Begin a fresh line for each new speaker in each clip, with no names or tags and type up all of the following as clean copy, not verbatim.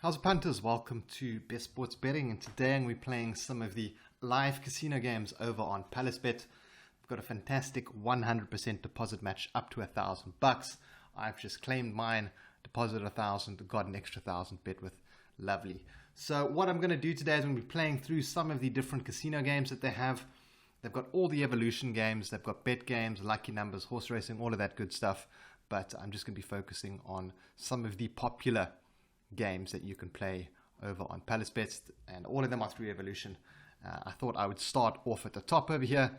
How's it, punters? Welcome to Best Sports Betting, and today we're playing some of the live casino games over on Palacebet. We've got a fantastic 100% deposit match up to $1,000. I've just claimed mine, deposited 1,000, got an extra 1,000 bet with. Lovely. So what I'm going to do today is I'm going to be playing through some of the different casino games that they have. They've got all the evolution games, they've got Betgames, lucky numbers, horse racing, all of that good stuff. But I'm just going to be focusing on some of the popular games that you can play over on Palacebet, and all of them are through evolution. I thought I would start off at the top over here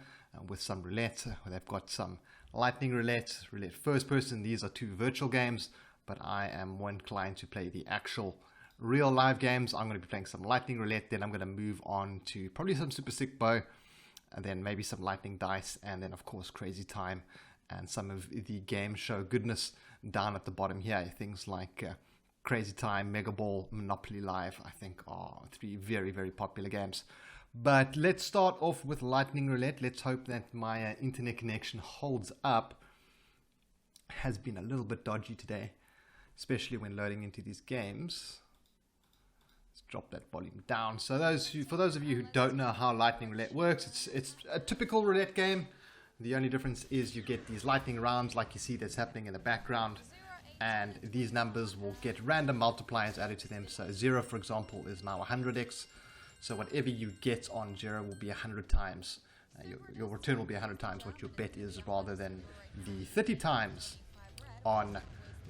with some roulette, where they've got some lightning roulette, roulette first person. These are two virtual games, but I am more inclined to play the actual real live games. I'm going to be playing some lightning roulette, then I'm going to move on to probably some super sick bow, and then maybe some lightning dice, and then of course crazy time and some of the game show goodness down at the bottom here. Things like Crazy Time, Mega Ball, Monopoly Live, I think are three very, very popular games. But let's start off with Lightning Roulette. Let's hope that my internet connection holds up. Has been a little bit dodgy today, especially when loading into these games. Let's drop that volume down. So for those of you who don't know how Lightning Roulette works, it's a typical roulette game. The only difference is you get these lightning rounds like you see that's happening in the background. And these numbers will get random multipliers added to them. So 0, for example, is now 100x. So whatever you get on 0 will be 100 times. Your return will be 100 times what your bet is, rather than the 30 times on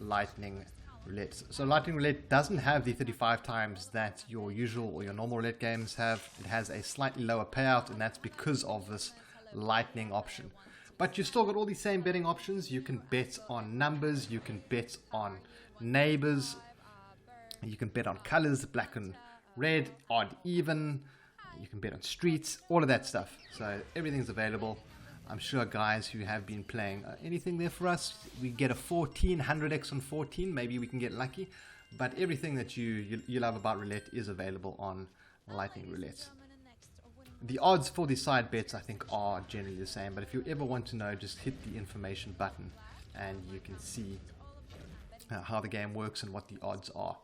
Lightning Roulette. So Lightning Roulette doesn't have the 35 times that your usual or your normal roulette games have. It has a slightly lower payout, and that's because of this lightning option. But you've still got all the same betting options. You can bet on numbers, you can bet on neighbors, you can bet on colors, black and red, odd, even, you can bet on streets, all of that stuff. So everything's available. I'm sure guys who have been playing anything there for us, we get a 100x on 14, maybe we can get lucky. But everything that you love about roulette is available on Lightning Roulette. The odds for the side bets, I think, are generally the same, but if you ever want to know, just hit the information button and you can see how the game works and what the odds are.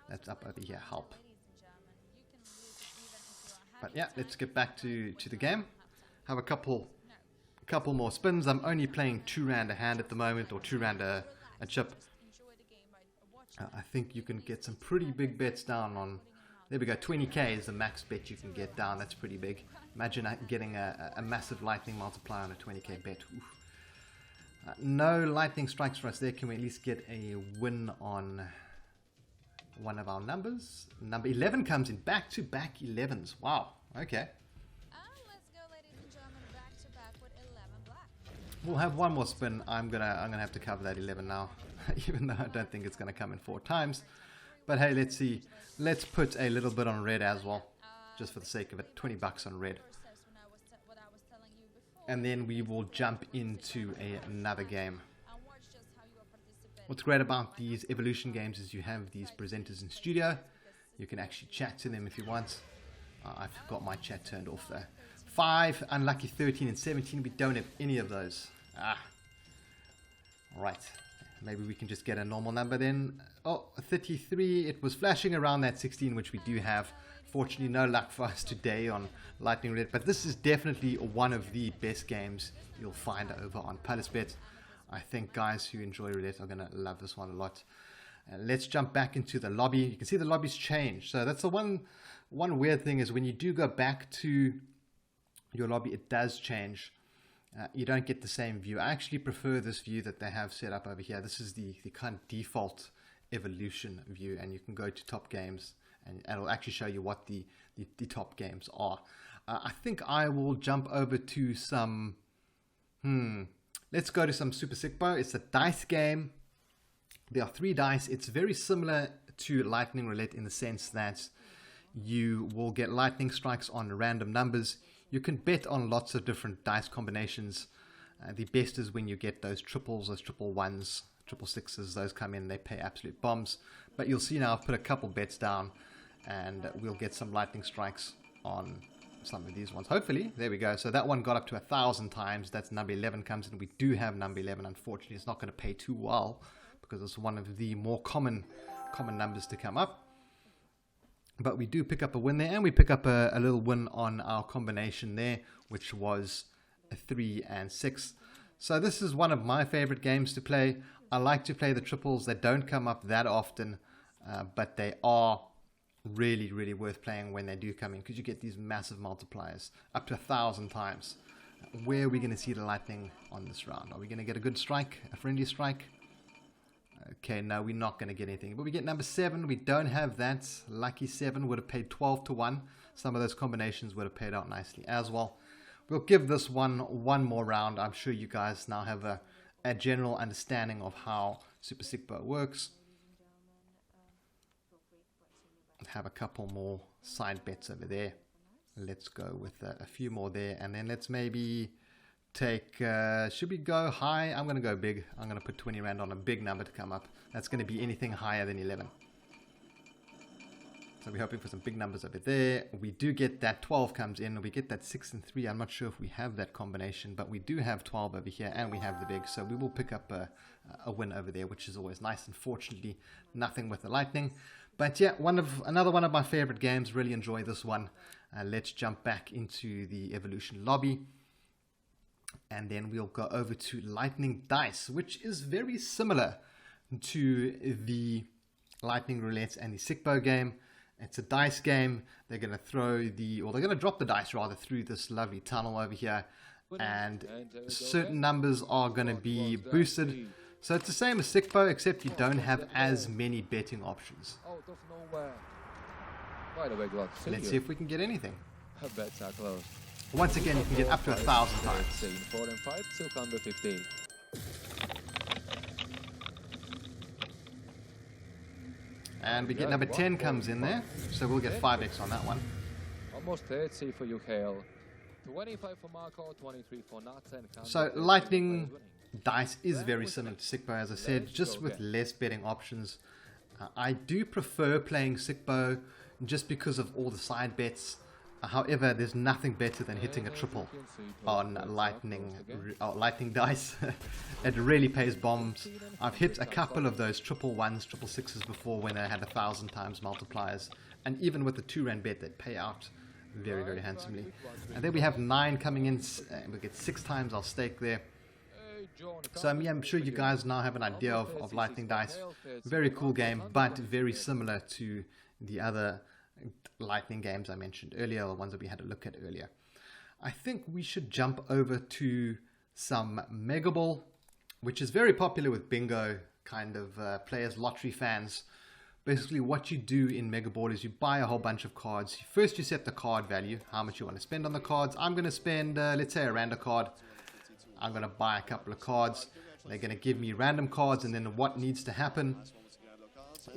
That's up over here, help. But yeah, let's get back to the game. Have a couple more spins. I'm only playing R2 a hand at the moment, or R2 a chip. I think you can get some pretty big bets down on. There we go, 20k is the max bet you can get down. That's pretty big. Imagine getting a massive lightning multiplier on a 20k bet. No lightning strikes for us there. Can we at least get a win on one of our numbers? Number 11 comes in, back-to-back 11s. Wow, okay.
Let's go, ladies and gentlemen, back-to-back with 11 black.
We'll have one more spin. I'm gonna have to cover that 11 now, even though I don't think it's gonna come in 4 times. But hey, let's see. Let's put a little bit on red as well, just for the sake of it. 20 bucks on red. And then we will jump into another game. What's great about these evolution games is you have these presenters in studio. You can actually chat to them if you want. I've got my chat turned off there. 5, unlucky 13 and 17. We don't have any of those. Alright. Maybe we can just get a normal number then. Oh, 33. It was flashing around that 16, which we do have. Fortunately, no luck for us today on Lightning Roulette. But this is definitely one of the best games you'll find over on Palacebet. I think guys who enjoy roulette are going to love this one a lot. Let's jump back into the lobby. You can see the lobby's changed. So that's the one weird thing is when you do go back to your lobby, it does change. You don't get the same view. I actually prefer this view that they have set up over here. This is the kind of default evolution view, and you can go to top games and it'll actually show you what the top games are. I think I will jump over to some, let's go to some Super Sick Bow. It's a dice game. There are 3 dice. It's very similar to Lightning Roulette in the sense that you will get lightning strikes on random numbers. You can bet on lots of different dice combinations. The best is when you get those triples, those triple ones, triple sixes. Those come in, they pay absolute bombs. But you'll see now I've put a couple bets down and we'll get some lightning strikes on some of these ones. Hopefully, there we go. So that one got up to 1,000 times. That's number 11 comes in. We do have number 11. Unfortunately, it's not going to pay too well because it's one of the more common common numbers to come up. But we do pick up a win there, and we pick up a little win on our combination there, which was a 3 and 6. So this is one of my favorite games to play. I like to play the triples. They don't come up that often, but they are really, really worth playing when they do come in, because you get these massive multipliers, up to 1,000 times. Where are we going to see the lightning on this round? Are we going to get a good strike, a friendly strike? Okay, no, we're not going to get anything. But we get number 7. We don't have that. Lucky 7 would have paid 12 to 1. Some of those combinations would have paid out nicely as well. We'll give this one more round. I'm sure you guys now have a general understanding of how Super Sigbo works. Have a couple more side bets over there. Let's go with a few more there, and then let's maybe take, should we go high? I'm going to go big. I'm going to put 20 rand on a big number to come up. That's going to be anything higher than 11. So we're hoping for some big numbers over there. We do get that 12 comes in. We get that 6 and 3. I'm not sure if we have that combination, but we do have 12 over here, and we have the big. So we will pick up a win over there, which is always nice. Unfortunately, nothing with the lightning. But yeah, another one of my favorite games. Really enjoy this one. Let's jump back into the Evolution lobby. And then we'll go over to Lightning Dice, which is very similar to the Lightning Roulette and the Sigbo game. It's a dice game. They're going to they're going to drop the dice rather through this lovely tunnel over here. And certain numbers are going to be boosted. So it's the same as Sigbo, except you don't have as many betting options. Let's see if we can get anything.
Bets are closed.
Once again, you can get up to 1,000 times.
4 and 5, 250.
And we get number 10 comes in there, so we'll get 5x on that one.
Almost 30 for you, Hale. 25 for Marco, 23 for Nats.
So Lightning Dice is very similar to Sigbo, as I said, just with less betting options. I do prefer playing Sigbo just because of all the side bets. However, there's nothing better than hitting a triple on Lightning Dice. It really pays bombs. I've hit a couple of those triple ones, triple sixes before when I had 1,000 times multipliers. And even with the 2 rand bet, they pay out very, very handsomely. And then we have 9 coming in. We get 6 times our stake there. So I'm sure you guys now have an idea of Lightning Dice. Very cool game, but very similar to the other Lightning games I mentioned earlier, the ones that we had a look at earlier. I think we should jump over to some Mega Ball, which is very popular with bingo kind of players, lottery fans. Basically what you do in Mega Ball is you buy a whole bunch of cards. First you set the card value, how much you want to spend on the cards. I'm going to spend, let's say, a rand a card. I'm going to buy a couple of cards. They're going to give me random cards, and then what needs to happen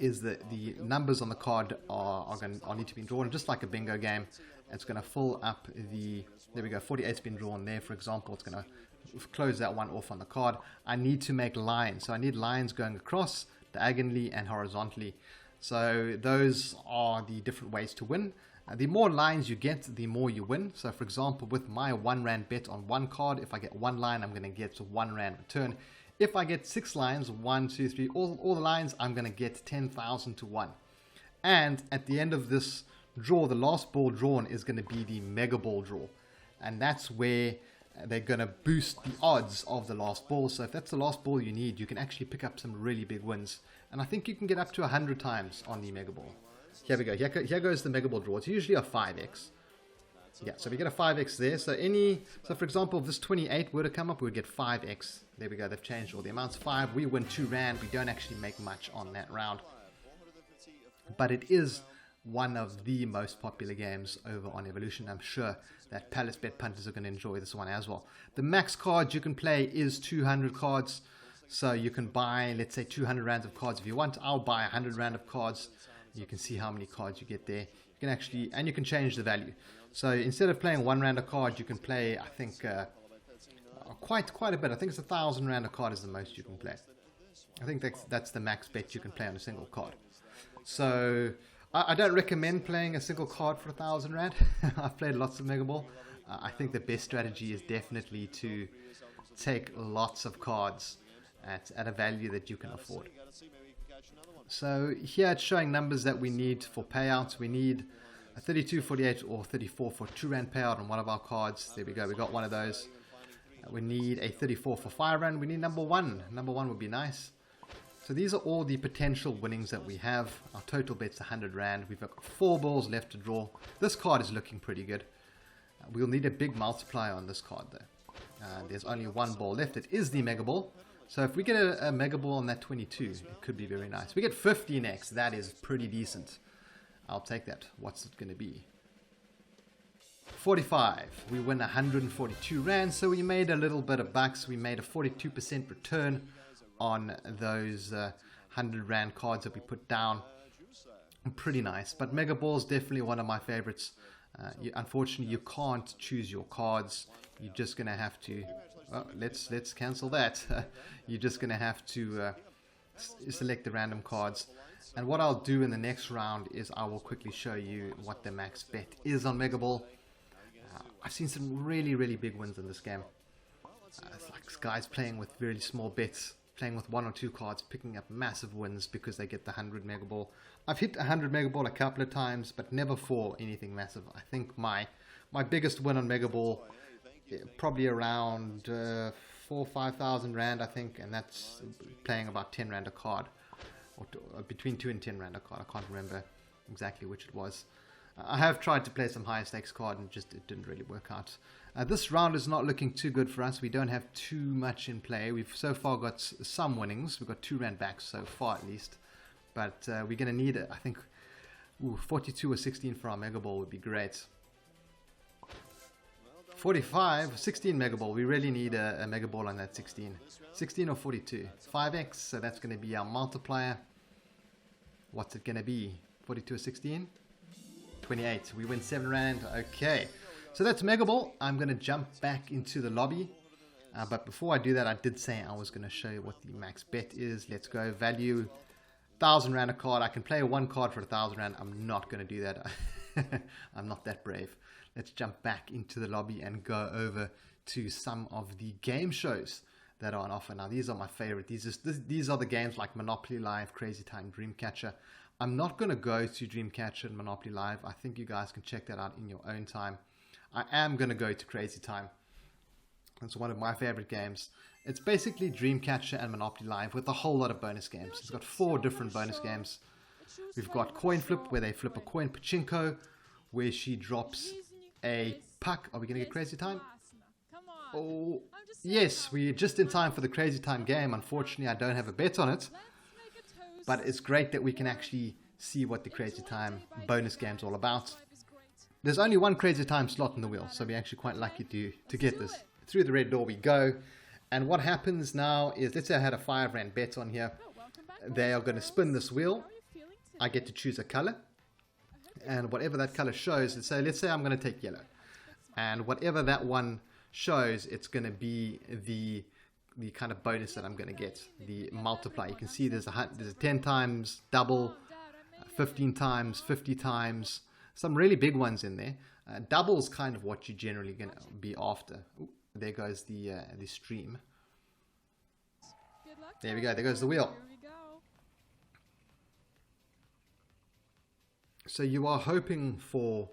is that the numbers on the card are need to be drawn, just like a bingo game. It's going to fill up there we go, 48's been drawn there, for example. It's going to close that one off on the card. I need to make lines, so I need lines going across, diagonally and horizontally. So those are the different ways to win. The more lines you get, the more you win. So for example, with my 1 rand bet on one card, if I get 1 line, I'm going to get 1 rand return. If I get 6 lines, 1, 2, 3, all the lines, I'm going to get 10,000 to 1. And at the end of this draw, the last ball drawn is going to be the Mega Ball draw. And that's where they're going to boost the odds of the last ball. So if that's the last ball you need, you can actually pick up some really big wins. And I think you can get up to 100 times on the Mega Ball. Here we go. Here goes the Mega Ball draw. It's usually a 5x. Yeah, so we get a 5x there. So for example, if this 28 were to come up, we would get 5x. There we go. They've changed all the amounts. 5. We win 2 rand. We don't actually make much on that round. But it is one of the most popular games over on Evolution. I'm sure that Palacebet punters are going to enjoy this one as well. The max cards you can play is 200 cards. So you can buy, let's say, 200 rands of cards if you want. I'll buy 100 rand of cards. You can see how many cards you get there. You can actually, and you can change the value. So instead of playing 1 rand a card, you can play, I think, quite a bit. I think it's 1,000 rand a card is the most you can play. I think that's the max bet you can play on a single card. So I don't recommend playing a single card for 1,000 rand. I've played lots of Mega Ball. I think the best strategy is definitely to take lots of cards at a value that you can afford. So here it's showing numbers that we need for payouts. We need a 32, 48 or 34 for £2 payout on one of our cards. There we go, we got one of those. We need a 34 for £5. We need number 1. Number 1 would be nice. So these are all the potential winnings that we have. Our total bet's £100. We've got 4 balls left to draw. This card is looking pretty good. We'll need a big multiplier on this card though. There's only 1 ball left. It is the Mega Ball. So if we get a Mega Ball on that 22, it could be very nice. We get 15x. That is pretty decent. I'll take that. What's it going to be? 45. We win 142 Rand. So we made a little bit of bucks. We made a 42% return on those 100 Rand cards that we put down. Pretty nice. But Mega Ball is definitely one of my favorites. Unfortunately, you can't choose your cards. You're just going to have to... Oh, let's cancel that. You're just going to have to select the random cards. And what I'll do in the next round is I will quickly show you what the max bet is on Mega Ball. I've seen some really big wins in this game. It's like guys playing with really small bets, playing with 1 or 2 cards, picking up massive wins because they get the 100 Mega Ball. I've hit 100 Mega Ball a couple of times, but never for anything massive. I think my biggest win on Mega Ball, probably around 4,000 or 5,000 Rand, I think, and that's playing about 10 Rand a card, or between 2 and 10 Rand a card. I can't remember exactly which it was. I have tried to play some higher stakes card and it didn't really work out. This round is not looking too good for us. We don't have too much in play. We've so far got some winnings. We've got 2 Rand backs so far at least, but we're going to need it. I think 42 or 16 for our Mega Ball would be great. 45, 16 Mega Ball. We really need a Mega Ball on that 16. 16 or 42. 5x, so that's going to be our multiplier. What's it going to be? 42 or 16? 28. We win 7 Rand. Okay. So that's Mega Ball. I'm going to jump back into the lobby. But before I do that, I did say I was going to show you what the max bet is. Let's go. Value 1,000 Rand a card. I can play 1 card for 1,000 Rand. I'm not going to do that. I'm not that brave. Let's jump back into the lobby and go over to some of the game shows that are on offer. Now, these are my favorite. These are the games like Monopoly Live, Crazy Time, Dreamcatcher. I'm not going to go to Dreamcatcher and Monopoly Live. I think you guys can check that out in your own time. I am going to go to Crazy Time. It's one of my favorite games. It's basically Dreamcatcher and Monopoly Live with a whole lot of bonus games. It's got 4 different bonus games. We've got Coin Flip, where they flip a coin. Pachinko, where she drops a puck. Are we going to get Crazy Time? Oh, yes, we're just in time for the Crazy Time game. Unfortunately, I don't have a bet on it. But it's great that we can actually see what the Crazy Time bonus game's all about. There's only 1 Crazy Time slot in the wheel, so we're actually quite lucky to get this. Through the red door we go. And what happens now is, let's say I had a 5 Rand bet on here. They are going to spin this wheel. I get to choose a color. And whatever that color shows, let's say I'm going to take yellow. And whatever that one shows, it's going to be the kind of bonus that I'm going to get, the multiplier. You can see there's a 10 times double, 15 times, 50 times, some really big ones in there. Double is kind of what you're generally going to be after. Ooh, there goes the stream. There we go. There goes the wheel. So you are hoping for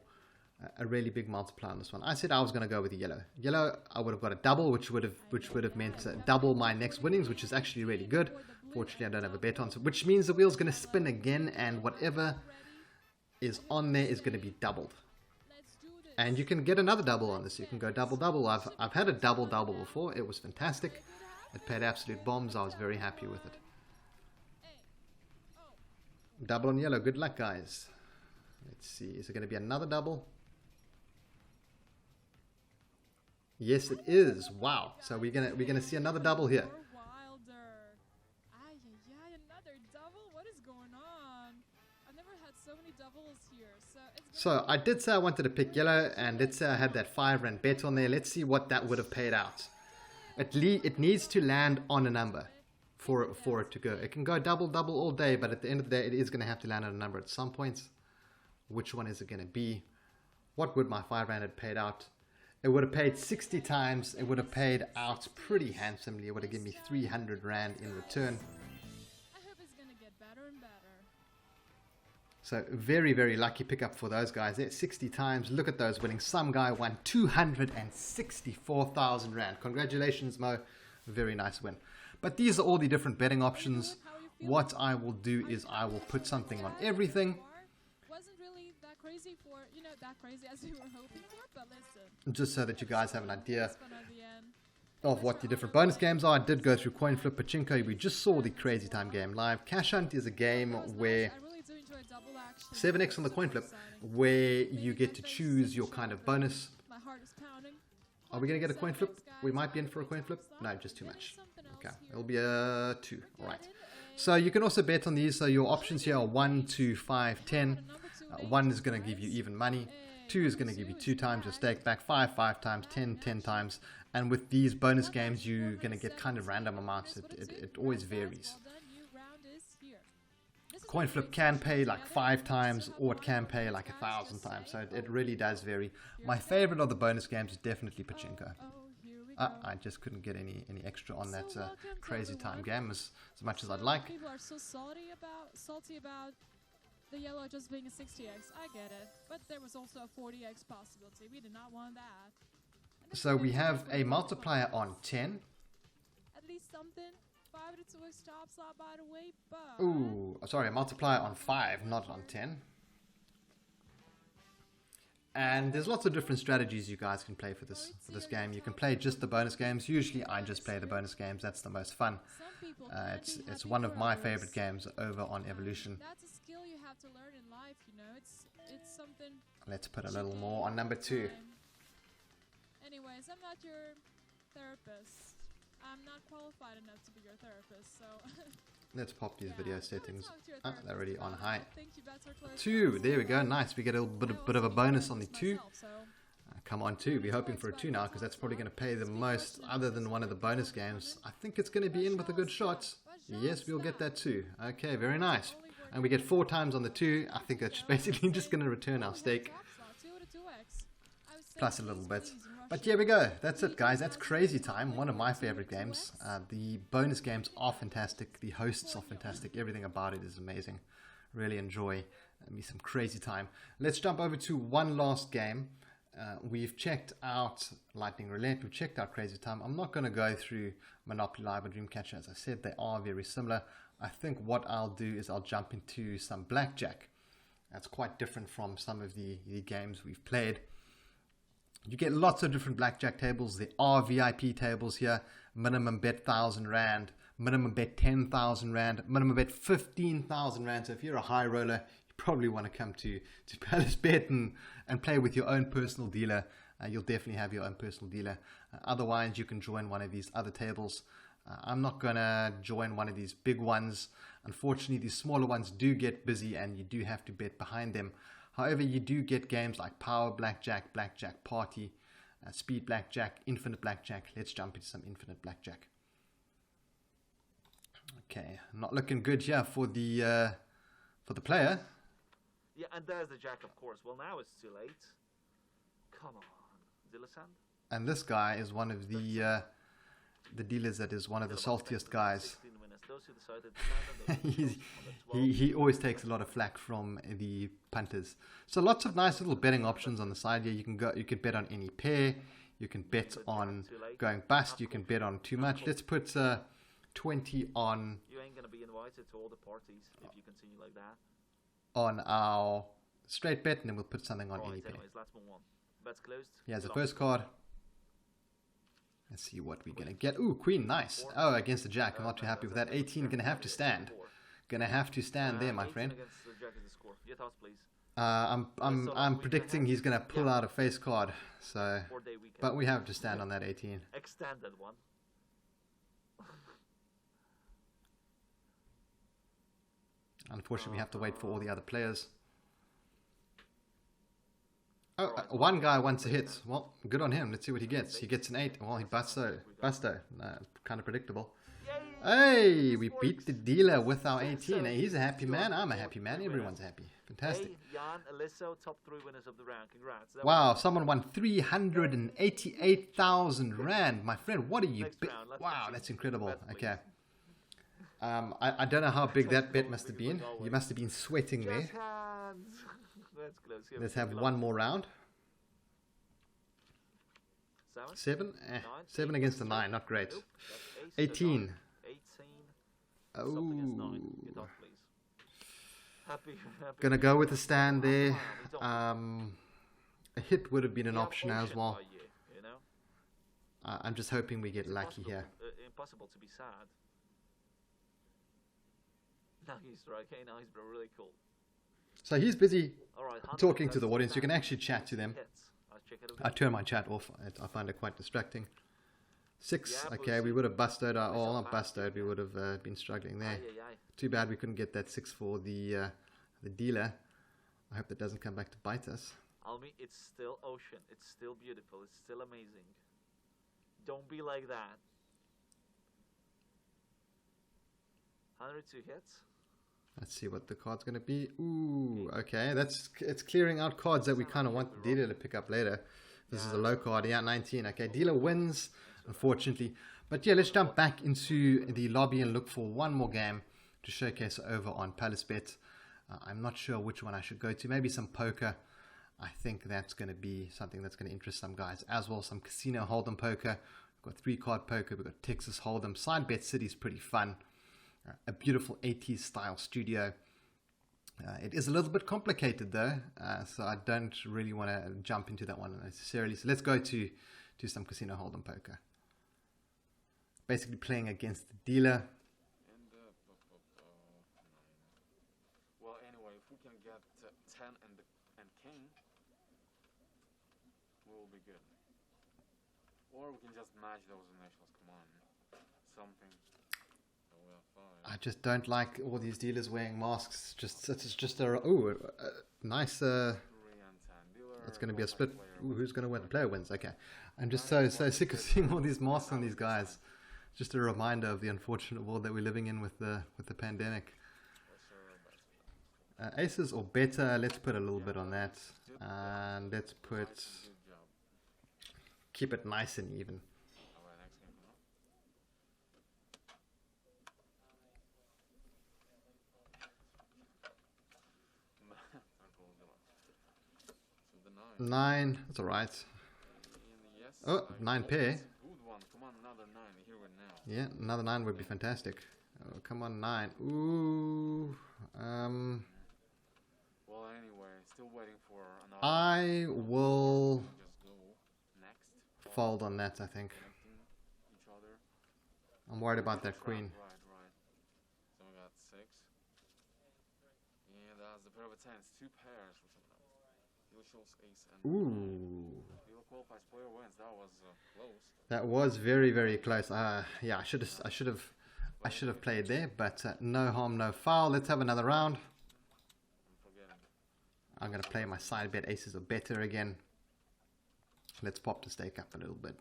a really big multiplier on this one. I said I was going to go with the yellow. Yellow, I would have got a double, which would have meant double my next winnings, which is actually really good. Fortunately, I don't have a bet on it, which means the wheel's going to spin again, and whatever is on there is going to be doubled. And you can get another double on this. You can go double. I've had a double before. It was fantastic. It paid absolute bombs. I was very happy with it. Double on yellow. Good luck, guys. Let's see. Is it going to be another double? Yes, it is. Wow. So we're gonna see another double here. So I did say I wanted to pick yellow, and let's say I had that 5 Rand bet on there. Let's see what that would have paid out. It needs to land on a number for it to go. It can go double all day, but at the end of the day, it is going to have to land on a number at some point. Which one is it going to be? What would my 5 Rand have paid out? It would have paid 60 times. It would have paid out pretty handsomely. It would have given me 300 Rand in return. So very, very lucky pickup for those guys. There, 60 times. Look at those winnings. Some guy won 264,000 Rand. Congratulations, Mo. Very nice win. But these are all the different betting options. What I will do is I will put something on everything.
Wasn't really that crazy for, that crazy as we were hoping for, but listen.
Just so that you guys have an idea
It's gonna be end.
of what the different bonus games are. I did go through Coin Flip, Pachinko. We just saw the Crazy Time game live. Cash Hunt is a game where
I really do enjoy double action.
7x on the Coin Flip, where you get to choose your kind of bonus.
My heart is pounding.
Are we going to get a coin flip? We might be in for a coin flip. No, just too much. Okay, it'll be a 2. All right. So you can also bet on these. So your options here are 1, 2, 5, 10. 1 is going to give you even money. 2 is going to give you 2 times your stake back. 5 times. 10 times. And with these bonus games, you're going to get kind of random amounts. It always varies. Coin flip can pay like 5 times, or it can pay like 1,000 times. So it really does vary. My favorite of the bonus games is definitely Pachinko. I just couldn't get any extra on that Crazy Time game as much as I'd like.
People are so salty about the yellow just being a 60x. I get it, but there was also a 40x possibility. We did not want that.
So we have a multiplier on 10.
At least something. 5 to 2x top slot, by the way, but...
Ooh, sorry, a multiplier on 5, not on 10. And there's lots of different strategies you guys can play for this game. You can play just the bonus games. Usually I just play the bonus games. That's the most fun. It's one of my favorite games over on Evolution.
That's a skill you have to learn in life, It's something...
Let's put a little more on number 2.
Anyways, I'm not your therapist. I'm not qualified enough to be your therapist, so...
Let's pop these video settings. They're already on high.
2,
2, there we go, nice. We get a little bit of a bonus on the 2. Come on, 2. We're hoping for a 2 now, because that's probably going to pay the most, other than one of the bonus games. I think it's going to be in with a good shot. Yes, we'll get that 2. Okay, very nice. And we get 4 times on the 2. I think that's basically just going to return our stake. Plus a little bit. But here we go. That's it, guys. That's Crazy Time, one of my favorite games. The bonus games are fantastic. The hosts are fantastic. Everything about it is amazing. Really enjoy me some Crazy Time. Let's jump over to one last game. We've checked out Lightning Roulette. We've checked out Crazy Time. I'm not going to go through Monopoly Live or Dreamcatcher. As I said, they are very similar. I think what I'll do is I'll jump into some Blackjack. That's quite different from some of the games we've played. You get lots of different blackjack tables. There are VIP tables here. Minimum bet 1,000 Rand. Minimum bet 10,000 Rand. Minimum bet 15,000 Rand. So if you're a high roller, you probably want to come to Palacebet and play with your own personal dealer. You'll definitely have your own personal dealer. Otherwise, you can join one of these other tables. I'm not going to join one of these big ones. Unfortunately, these smaller ones do get busy and you do have to bet behind them. However, you do get games like Power Blackjack, Blackjack Party, Speed Blackjack, Infinite Blackjack. Let's jump into some Infinite Blackjack. Okay, not looking good here for the player.
Yeah, and there's the jack, of course. Well, now it's too late. Come on, Dillasan.
And this guy is one of the dealers that is one of the saltiest guys. he always takes a lot of flack from the punters. So lots of nice little betting options on the side here. You can bet on any pair. You can bet on going bust. You can bet on too much. Let's put 20 on.
You ain't gonna be invited to all the parties if you continue like that.
On our straight bet, and then we'll put something on any pair.
Anyways, let's move on. Bet's closed.
Here's the first card. Let's see what we're going to get. Ooh, queen, nice. Oh, against the jack. I'm not too happy with that. 18, going to have to stand. Going to have to stand there, my friend. I'm predicting he's going to pull out a face card. So, but we have to stand on that 18.
Extended one.
Unfortunately, we have to wait for all the other players. Oh, one guy wants a hit. Well, good on him. Let's see what he gets. He gets an 8. Well, he busto. Kind of predictable. Hey, we beat the dealer with our 18. Hey, he's a happy man. I'm a happy man. Everyone's happy. Fantastic.
Hey, Jan, Aliso, top 3 winners of the round. Congrats.
Wow, someone won 388,000 Rand. My friend, what are you... Wow, that's incredible. Okay. I don't know how big that bet must have been. You must have been sweating there.
That's close. Here
Let's
we
have
go.
one more round.
7?
7?
9?
7 against the 9, not great.
Nope, that's ace,
18.
18. Stop against 9.
Oh.
Get off, please. Happy.
Gonna go with the stand there.
Come on, we don't-
A hit would have been an
we have
option as
ocean
well.
by you know?
I'm just hoping we get
It's
lucky here.
Impossible to be sad. Nice, right? Okay, nice, bro. Really cool.
So he's busy
All right. 100,
talking to
that's
the audience. You can
fan.
actually chat to them.
Hits. I'll check it
I
out.
turn my chat off. I find it quite distracting. 6.
Yeah,
Okay, we
pussy.
would have busted.
Push
Oh,
up
not
back.
busted. We would have been struggling there.
Aye, aye, aye.
Too bad we couldn't get that 6 for the dealer. I hope that doesn't come back to bite us.
Almi, it's still ocean. It's still beautiful. It's still amazing. Don't be like that. 102 hits.
Let's see what the card's going to be. Ooh, okay. It's clearing out cards that we kind of want the dealer to pick up later. This is a low card. Yeah, 19. Okay, dealer wins, unfortunately. But yeah, let's jump back into the lobby and look for one more game to showcase over on Palacebet. I'm not sure which one I should go to. Maybe some poker. I think that's going to be something that's going to interest some guys as well. Some casino hold'em poker. We've got 3-card poker. We've got Texas hold'em. Side bet city is pretty fun. A beautiful 80s style studio. It is a little bit complicated though, so I don't really want to jump into that one necessarily. So let's go to some casino hold'em poker. Basically playing against the dealer.
And well, anyway, if we can get 10 and king, we will be good. Or we can just match those initials. Come on, something. So we have 5.
I just don't like all these dealers wearing masks. It's just a nice.
3 and 10. Dealer,
It's going to be a
multi
split.
player
Ooh,
wins.
who's going to win? The player wins. Okay. I'm just so sick of seeing all these masks on these guys. Just a reminder of the unfortunate world that we're living in with the pandemic. Aces or better. Let's put a little bit on that, and let's put
Good job.
keep it nice and even.
Alright, next game. Huh? So the 9.
9. That's all right.
And yes,
Oh, 9 pair.
that's a good one. Come on, another 9. Here we now.
Yeah, another 9 would be fantastic. Oh, come on, 9. Ooh.
Well, anyway, still waiting for another.
I will
Just go next.
fold on that. I think
Connecting each other.
I'm worried about that
Trap,
queen.
Right. So we got 6. And that's the pair of 10s. 2 pairs. Dealer shows ace and
Ooh.
dealer qualifies, player wins. That was close.
That was very, very close. Yeah, I should have played there, but no harm, no foul. Let's have another round.
I'm forgetting.
I'm gonna play my side bet aces or better again. Let's pop the stake up a little bit.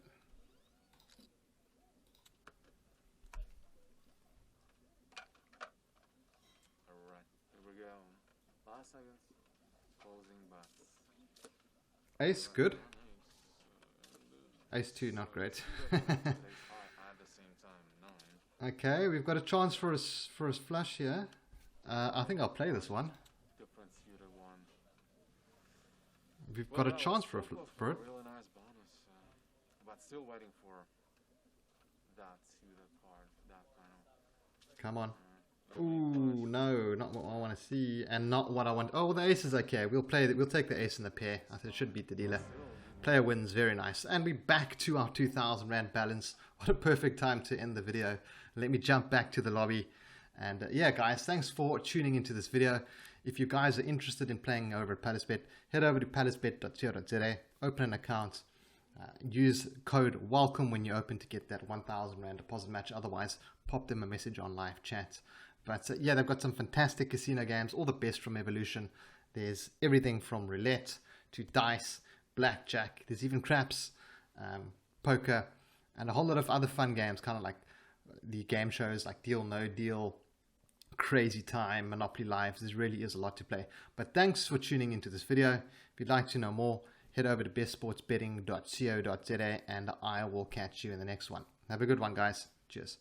Alright, here we go. 5 seconds. Closing bets.
Ace, good. Ace 2, not great.
At the same time, 9.
Okay, we've got a chance for a flush here. I think I'll play this one.
Different suited one.
We've got a chance for it.
Really nice bonus, but still waiting for that suited card. That final.
Come on. Ooh, no, not what I want to see, and not what I want. Oh, the ace is okay. We'll take the ace in the pair. I think it should beat the dealer. Player wins, very nice. And we're back to our 2,000 Rand balance. What a perfect time to end the video. Let me jump back to the lobby. And yeah, guys, thanks for tuning into this video. If you guys are interested in playing over at Palacebet, head over to palacebet.co.za, open an account, use code WELCOME when you open to get that 1,000 Rand deposit match. Otherwise, pop them a message on live chat. But yeah, they've got some fantastic casino games, all the best from Evolution. There's everything from roulette to dice, blackjack. There's even craps, poker, and a whole lot of other fun games, kind of like the game shows like Deal No Deal, Crazy Time, Monopoly Lives. There really is a lot to play. But thanks for tuning into this video. If you'd like to know more, head over to bestsportsbetting.co.za and I will catch you in the next one. Have a good one, guys. Cheers.